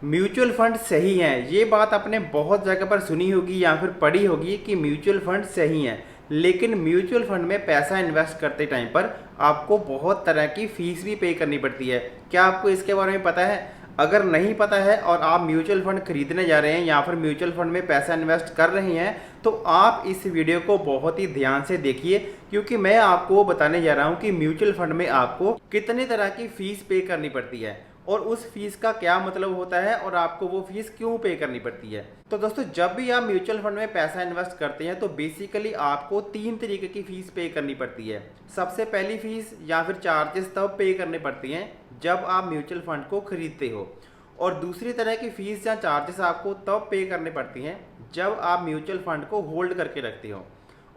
Mutual fund सही हैं, ये बात आपने बहुत जगह पर सुनी होगी या फिर पढ़ी होगी कि म्यूचुअल फंड सही हैं। लेकिन म्यूचुअल फंड में पैसा इन्वेस्ट करते टाइम पर आपको बहुत तरह की फ़ीस भी पे करनी पड़ती है। क्या आपको इसके बारे में पता है? अगर नहीं पता है और आप म्यूचुअल फंड खरीदने जा रहे हैं या फिर म्यूचुअल फंड में पैसा इन्वेस्ट कर रहे हैं, तो आप इस वीडियो को बहुत ही ध्यान से देखिए, क्योंकि मैं आपको बताने जा रहा हूं कि म्यूचुअल फंड में आपको कितने तरह की फ़ीस पे करनी पड़ती है और उस फीस का क्या मतलब होता है और आपको वो फीस क्यों पे करनी पड़ती है। तो दोस्तों, जब भी आप म्यूचुअल फंड में पैसा इन्वेस्ट करते हैं तो बेसिकली आपको 3 तरीके की फ़ीस पे करनी पड़ती है। सबसे पहली फ़ीस या फिर चार्जेस तब पे करने पड़ती हैं जब आप म्यूचुअल फंड को खरीदते हो, और दूसरी तरह की फ़ीस या चार्जेस आपको तब पे करने पड़ती हैं जब आप म्यूचुअल फंड को होल्ड करके रखते हो,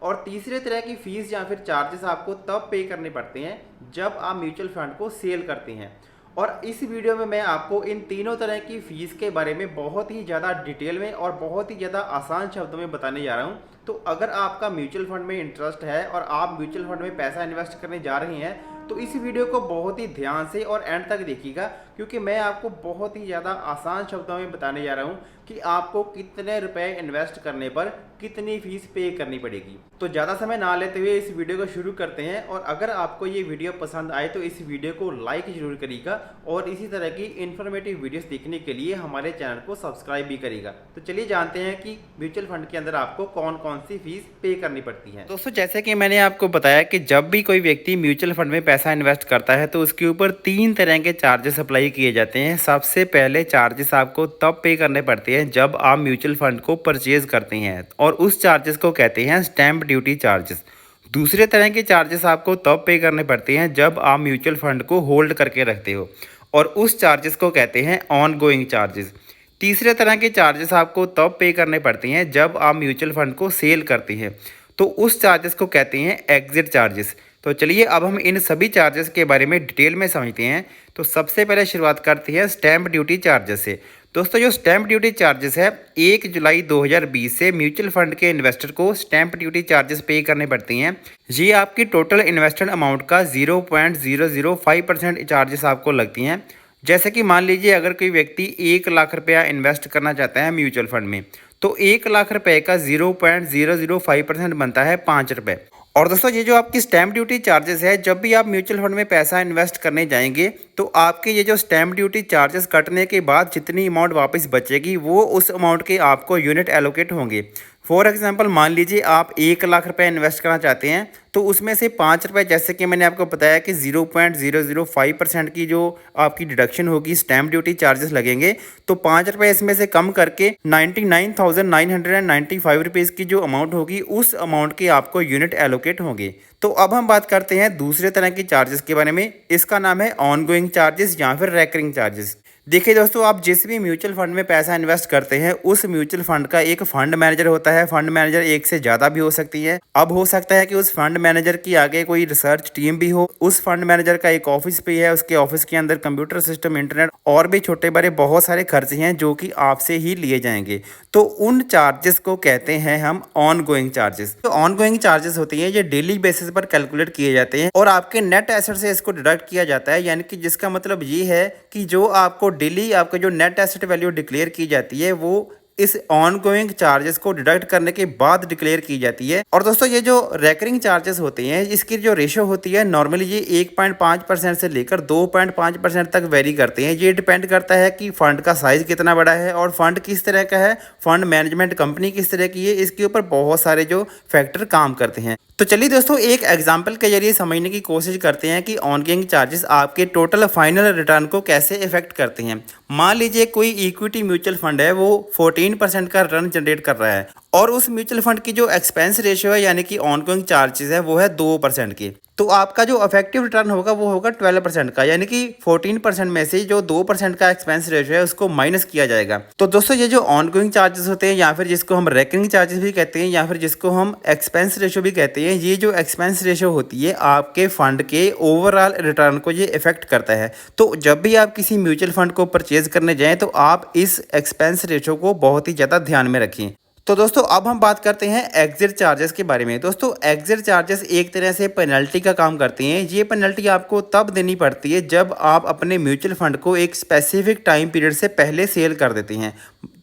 और तीसरे तरह की फ़ीस या फिर चार्जेस आपको तब पे करने पड़ते हैं जब आप म्यूचुअल फंड को सेल करते हैं। और इस वीडियो में मैं आपको इन तीनों तरह की फ़ीस के बारे में बहुत ही ज़्यादा डिटेल में और बहुत ही ज़्यादा आसान शब्दों में बताने जा रहा हूँ। तो अगर आपका म्यूचुअल फंड में इंटरेस्ट है और आप म्यूचुअल फंड में पैसा इन्वेस्ट करने जा रहे हैं, तो इस वीडियो को बहुत ही ध्यान से और एंड तक देखिएगा, क्योंकि मैं आपको बहुत ही ज़्यादा आसान शब्दों में बताने जा रहा हूँ कि आपको कितने रुपए इन्वेस्ट करने पर कितनी फ़ीस पे करनी पड़ेगी। तो ज़्यादा समय ना लेते हुए इस वीडियो को शुरू करते हैं, और अगर आपको ये वीडियो पसंद आए तो इस वीडियो को लाइक ज़रूर करिएगा और इसी तरह की इन्फॉर्मेटिव वीडियोस देखने के लिए हमारे चैनल को सब्सक्राइब भी करिएगा। तो चलिए जानते हैं कि म्यूचुअल फंड के अंदर आपको कौन कौन सी फीस पे करनी पड़ती है। दोस्तों, जैसे कि मैंने आपको बताया कि जब भी कोई व्यक्ति म्यूचुअल फंड में पैसा इन्वेस्ट करता है तो उसके ऊपर 3 तरह के चार्जेस अप्लाई किए जाते हैं। सबसे पहले चार्जेस आपको तब पे करने पड़ते हैं जब आप म्यूचुअल फंड को परचेज करते हैं, और उस चार्जेस को कहते हैं स्टैंप ड्यूटी चार्जेस। दूसरे तरह के चार्जेस आपको तब पे करने पड़ते हैं जब आप म्यूचुअल फंड को होल्ड करके रखते हो, और उस चार्जेस को कहते हैं ऑन गोइंग चार्जेस। तीसरे तरह के चार्जेस आपको तब पे करने पड़ते हैं जब आप म्यूचुअल फंड को सेल करते हैं, तो उस चार्जेस को कहते हैं एग्जिट चार्जेस। तो चलिए अब हम इन सभी चार्जेस के बारे में डिटेल में समझते हैं। तो सबसे पहले शुरुआत करते हैं स्टैंप ड्यूटी चार्जेस से। दोस्तों, जो स्टैंप ड्यूटी चार्जेस है 1 जुलाई 2020 से म्यूचुअल फंड के इन्वेस्टर को स्टैंप ड्यूटी चार्जेस पे करने पड़ती हैं। ये आपकी टोटल इन्वेस्टेड अमाउंट का 0.005% चार्जेस आपको लगती हैं। जैसे कि मान लीजिए अगर कोई व्यक्ति 1 लाख रुपया इन्वेस्ट करना चाहता है म्यूचुअल फंड में, तो 1 लाख रुपए का 0.005% बनता है 5 रुपये। और दोस्तों, ये जो आपकी स्टैंप ड्यूटी चार्जेस है, जब भी आप म्यूचुअल फंड में पैसा इन्वेस्ट करने जाएंगे तो आपके ये जो स्टैंप ड्यूटी चार्जेस कटने के बाद जितनी अमाउंट वापस बचेगी वो उस अमाउंट के आपको यूनिट एलोकेट होंगे। फॉर एग्जांपल, मान लीजिए आप 1 लाख रुपए इन्वेस्ट करना चाहते हैं, तो उसमें से 5 रुपये, जैसे कि मैंने आपको बताया कि 0.005% की जो आपकी डिडक्शन होगी, स्टैंप ड्यूटी चार्जेस लगेंगे, तो 5 रुपये इसमें से कम करके 99,995 रुपीज़ की जो अमाउंट होगी उस अमाउंट के आपको यूनिट एलोकेट होंगे। तो अब हम बात करते हैं दूसरे तरह की चार्जेस के बारे में। इसका नाम है ऑन गोइंग चार्जेस या फिर रेकरिंग चार्जेस। देखिए दोस्तों, आप जिस भी म्यूचुअल फंड में पैसा इन्वेस्ट करते हैं उस म्यूचुअल फंड का एक फंड मैनेजर होता है। फंड मैनेजर एक से ज़्यादा भी हो सकती है। अब हो सकता है कि उस फंड मैनेजर की आगे कोई रिसर्च टीम भी हो। उस फंड मैनेजर का एक ऑफिस भी है, उसके ऑफिस के अंदर कंप्यूटर सिस्टम, इंटरनेट और भी छोटे बड़े बहुत सारे खर्चे हैं जो कि आपसे ही लिए जाएंगे। तो उन चार्जेस को कहते हैं हम ऑन गोइंग चार्जेस। तो ऑन गोइंग चार्जेस होती हैं, ये डेली बेसिस पर कैलकुलेट किए जाते हैं और आपके नेट एसेट से इसको डिडक्ट किया जाता है। यानी कि जिसका मतलब ये है कि जो आपको डेली आपका जो नेट एसेट वैल्यू डिक्लेयर की जाती है वो इस ऑन गोइंग चार्जेस को डिडक्ट करने के बाद डिक्लेयर की जाती है। और दोस्तों, ये जो रेकरिंग चार्जेस होते हैं इसकी जो रेशो होती है नॉर्मली ये 1.5% से लेकर 2.5% तक वेरी करते हैं। ये डिपेंड करता है कि फंड का साइज कितना बड़ा है और फंड किस तरह का है, फंड मैनेजमेंट कंपनी किस तरह की है, इसके ऊपर बहुत सारे जो फैक्टर काम करते हैं। तो चलिए दोस्तों, एक एग्जाम्पल के जरिए समझने की कोशिश करते हैं कि ऑनगोइंग चार्जेस आपके टोटल फाइनल रिटर्न को कैसे इफेक्ट करते हैं। मान लीजिए कोई इक्विटी म्यूचुअल फंड है, वो 14% का रिटर्न जनरेट कर रहा है और उस म्यूचुअल फंड की जो एक्सपेंस रेशियो है यानी कि ऑनगोइंग चार्जेस है वो है 2% की, तो आपका जो इफेक्टिव रिटर्न होगा वो होगा 12% का। यानी कि 14% में से जो 2% का एक्सपेंस रेशियो है उसको माइनस किया जाएगा। तो दोस्तों, ये जो ऑनगोइंग चार्जेस होते हैं या फिर जिसको हम रेकरिंग चार्जेस भी कहते हैं या फिर जिसको हम एक्सपेंस रेशियो भी कहते हैं, ये जो एक्सपेंस रेशियो होती है आपके फंड के ओवरऑल रिटर्न को ये इफेक्ट करता है। तो जब भी आप किसी म्यूचुअल फंड को परचेज करने जाएं तो आप इस एक्सपेंस रेशियो को बहुत ही ज़्यादा ध्यान में रखें। तो दोस्तों अब हम बात करते हैं एग्जिट चार्जेस के बारे में। दोस्तों एग्जिट चार्जेस एक तरह से पेनल्टी का काम करती हैं। ये पेनल्टी आपको तब देनी पड़ती है जब आप अपने म्यूचुअल फंड को एक स्पेसिफिक टाइम पीरियड से पहले सेल कर देते हैं।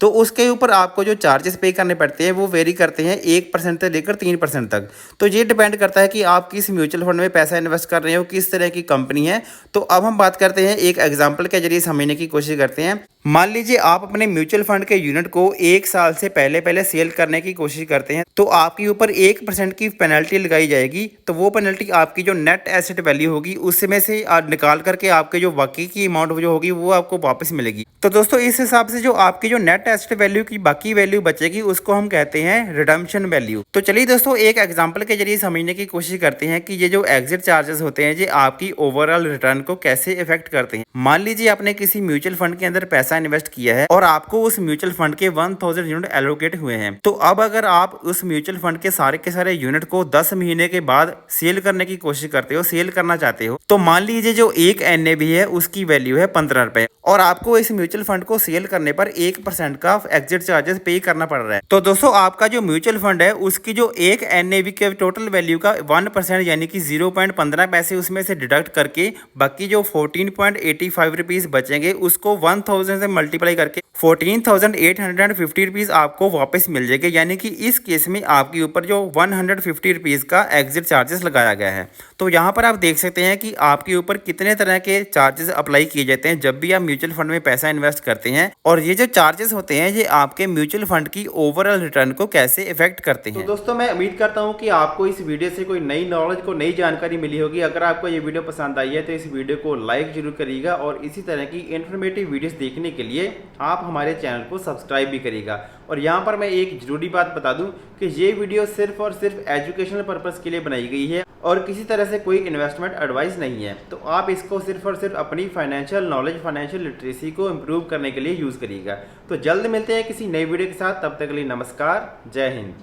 तो उसके ऊपर आपको जो चार्जेस पे करने पड़ते हैं वो वेरी करते हैं 1% से लेकर 3% तक। तो ये डिपेंड करता है कि आप किस म्यूचुअल फंड में पैसा इन्वेस्ट कर रहे हो, किस तरह की कंपनी है। तो अब हम बात करते हैं, एक एग्जाम्पल के जरिए समझने की कोशिश करते हैं। मान लीजिए आप अपने म्यूचुअल फंड के यूनिट को 1 साल से पहले सेल करने की कोशिश करते हैं, तो आपके ऊपर 1% की पेनल्टी लगाई जाएगी। तो वो पेनल्टी आपकी जो नेट एसेट वैल्यू होगी उसमें से निकाल करके आपके जो बाकी की अमाउंट जो होगी वो आपको वापस मिलेगी। तो दोस्तों इस हिसाब से जो आपकी जो नेट एसेट वैल्यू की बाकी वैल्यू बचेगी उसको हम कहते हैं रिडम्पशन वैल्यू। तो चलिए दोस्तों एक एग्जांपल के जरिए समझने की कोशिश करते हैं कि ये जो एग्जिट चार्जेस होते हैं ये आपकी ओवरऑल रिटर्न को कैसे इफेक्ट करते हैं। मान लीजिए आपने किसी म्यूचुअल फंड के अंदर पैसा इन्वेस्ट किया है और आपको उस म्यूचुअल फंड के 1000 यूनिट एलोकेट हुए हैं। तो अब अगर आप उस म्यूचुअल फंड के सारे यूनिट को 10 महीने के बाद सेल करने की कोशिश करते हो, सेल करना चाहते हो, तो मान लीजिए जो एक NAV है उसकी वैल्यू है 15 रुपए और आपको इस म्यूचुअल फंड को सेल करने पर 1% का एग्जिट चार्जेस पे करना पड़ रहा है। तो दोस्तों आपका जो म्यूचुअल फंड है उसकी जो एक NAV के टोटल वैल्यू का 1% यानी कि 0.15 पैसे उसमें से डिडक्ट करके बाकी जो 14.85 रुपीज बचेंगे उसको 1000 से मल्टीप्लाई करके 14,850 रुपीज आपको वापस मिल जाएगा। यानी कि इस केस में आपके ऊपर जो 150 रुपीज का एग्जिट चार्जेस लगाया गया है। तो यहाँ पर आप देख सकते हैं कि आपके ऊपर कितने तरह के चार्जेस अप्लाई किए जाते हैं जब भी आप म्यूचुअल फंड में पैसा इन्वेस्ट करते हैं, और ये जो चार्जेस होते हैं ये आपके म्यूचुअल फंड की ओवरऑल रिटर्न को कैसे इफेक्ट करते हैं। तो दोस्तों मैं उम्मीद करता हूँ कि आपको इस वीडियो से कोई नई नॉलेज को नई जानकारी मिली होगी। अगर आपको ये वीडियो पसंद आई है तो इस वीडियो को लाइक जरूर करिएगा और इसी तरह की इन्फॉर्मेटिव वीडियोस देखने के लिए आप हमारे चैनल को सब्सक्राइब भी करिएगा। और यहाँ पर मैं एक ज़रूरी बात बता दूं कि ये वीडियो सिर्फ और सिर्फ एजुकेशनल पर्पस के लिए बनाई गई है और किसी तरह से कोई इन्वेस्टमेंट एडवाइस नहीं है। तो आप इसको सिर्फ और सिर्फ अपनी फाइनेंशियल नॉलेज, फाइनेंशियल लिटरेसी को इम्प्रूव करने के लिए यूज़ करिएगा। तो जल्द मिलते हैं किसी नई वीडियो के साथ, तब तक के लिए नमस्कार, जय हिंद।